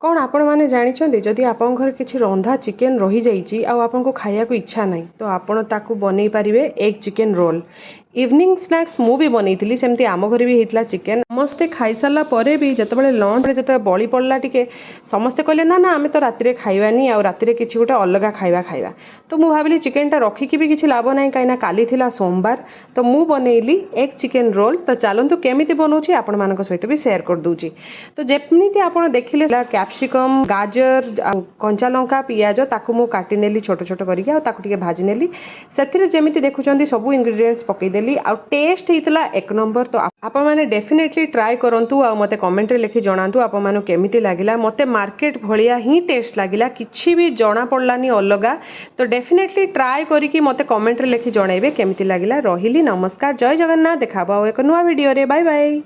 कौन आपण मैंने जानते जदि आपण घर किसी रंधा चिकेन रही जाइए आउ आपको खाया इच्छा ना तो आपण ताकू बनई पारे egg chicken roll. Evening snacks मु भी बनई सेमती आम घर भी होता चिकेन समस्ते खाई सारा पर भी जिते लंच जो बड़ी पड़ा टी समस्ते कहले ना ना आम तो राति खाइबानी आ राति किसी गोटे अलग खाଇବା खाଇବା तो मुझे भाविली चिकेनटा रखिकी भी किसी लाभ ना कहीं काली थिला सोमवार तो मु बनैली एग चिकेन रोल। तो चलतु केमी बनाऊँगी आपण मान सहित भी सेयार कर दूची। तो जमी आप देखिले कैप्सिकम गाजर कंचा लंका पियाज ताकू मु काटी नेली छोट छोट करके भाजी नेली से जमी देखुं सब इंग्रेडिएंट्स पकईदेली आ टेस्ट होता एक नंबर। तो आप मैंने डेफिनेटली ट्राए करूँ आ मते कमेंट रे लिखि जणातु आप मानु केमिति लागिला। मते मार्केट भलिया ही टेस्ट लागिला किछि भी जणा पड़लानी अलगा। तो डेफिनेटली ट्राए करिकि मते कमेंट रे लिखि जणाइबे केमिति लागिला। रहिली नमस्कार जय जगन्नाथ देखा एक नुआ वीडियो रे बाय बाय।